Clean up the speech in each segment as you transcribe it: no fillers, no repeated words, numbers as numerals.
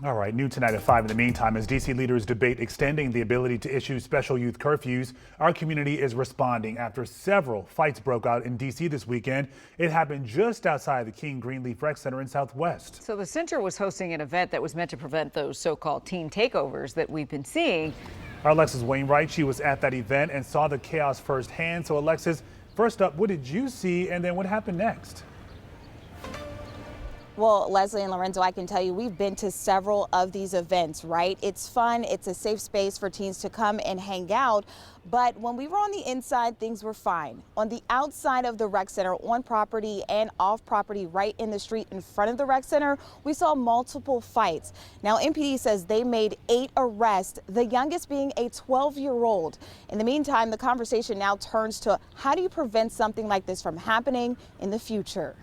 All right, new tonight at 5. In the meantime, as D.C. leaders debate extending the ability to issue special youth curfews, our community is responding after several fights broke out in D.C. this weekend. It happened just outside the Greenleaf Rec Center in Southwest. So the center was hosting an event that was meant to prevent those so-called teen takeovers that we've been seeing. Our Alexis Wainwright, she was at that event and saw the chaos firsthand. So Alexis, first up, what did you see and then what happened next? Well, Leslie and Lorenzo, I can tell you we've been to several of these events, right? It's fun. It's a safe space for teens to come and hang out. But when we were on the inside, things were fine. On the outside of the rec center, on property and off property, right in the street in front of the rec center, we saw multiple fights. Now, MPD says they made 8 arrests, the youngest being a 12-year-old. In the meantime, the conversation now turns to how do you prevent something like this from happening in the future?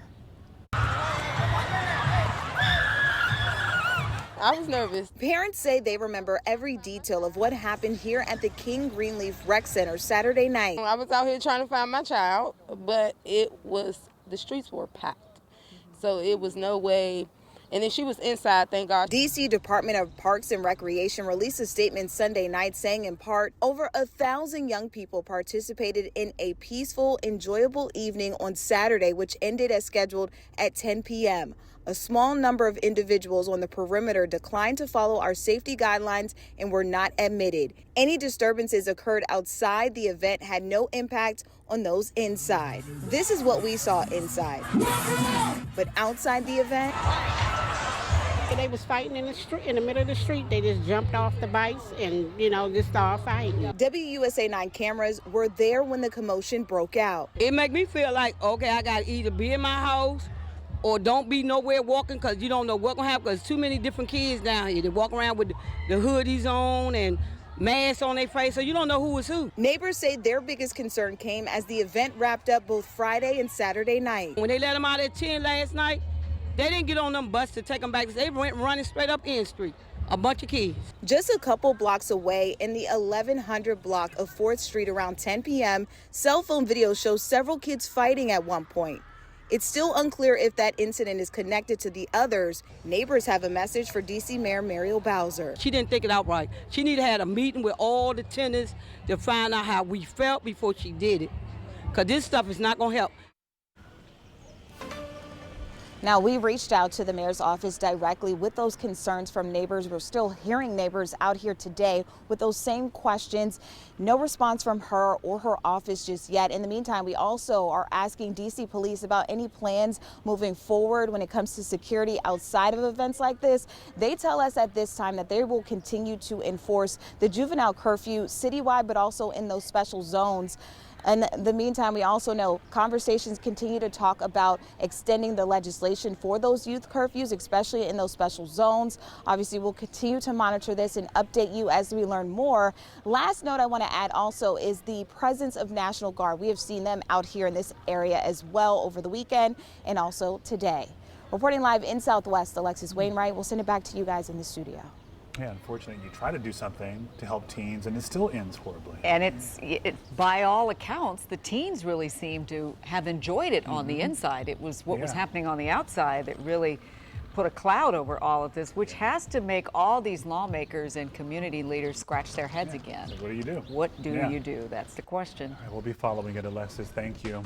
I was nervous. Parents say they remember every detail of what happened here at the Greenleaf Rec Center Saturday night. I was out here trying to find my child, but the streets were packed. So it was no way. And then she was inside, thank God. D.C. Department of Parks and Recreation released a statement Sunday night saying in part, over 1,000 young people participated in a peaceful, enjoyable evening on Saturday, which ended as scheduled at 10 p.m. A small number of individuals on the perimeter declined to follow our safety guidelines and were not admitted. Any disturbances occurred outside the event had no impact on those inside. This is what we saw inside. But outside the event, they was fighting in the street, in the middle of the street. They just jumped off the bikes and, just started fighting. WUSA 9 cameras were there when the commotion broke out. It make me feel like, okay, I got to either be in my house or don't be nowhere walking because you don't know what's going to happen because too many different kids down here. They walk around with the hoodies on and masks on their face, so you don't know who is who. Neighbors say their biggest concern came as the event wrapped up both Friday and Saturday night. When they let them out at 10 last night, they didn't get on them buses to take them back. They went running straight up N Street. A bunch of kids. Just a couple blocks away in the 1100 block of 4th Street around 10 p.m., cell phone video shows several kids fighting at one point. It's still unclear if that incident is connected to the others. Neighbors have a message for D.C. Mayor Muriel Bowser. She didn't think it out right. She needed to have a meeting with all the tenants to find out how we felt before she did it. Because this stuff is not going to help. Now, we reached out to the mayor's office directly with those concerns from neighbors. We're still hearing neighbors out here today with those same questions. No response from her or her office just yet. In the meantime, we also are asking D.C. police about any plans moving forward when it comes to security outside of events like this. They tell us at this time that they will continue to enforce the juvenile curfew citywide, but also in those special zones. In the meantime, we also know conversations continue to talk about extending the legislation for those youth curfews, especially in those special zones. Obviously, we'll continue to monitor this and update you as we learn more. Last note I want to add also is the presence of National Guard. We have seen them out here in this area as well over the weekend and also today. Reporting live in Southwest, Alexis Wainwright. We'll send it back to you guys in the studio. Yeah, unfortunately, you try to do something to help teens, and it still ends horribly. And by all accounts, the teens really seem to have enjoyed it on the inside. It was what was happening on the outside that really put a cloud over all of this, which has to make all these lawmakers and community leaders scratch their heads again. So what do you do? What do you do? That's the question. All right, we'll be following it, Alexis. Thank you.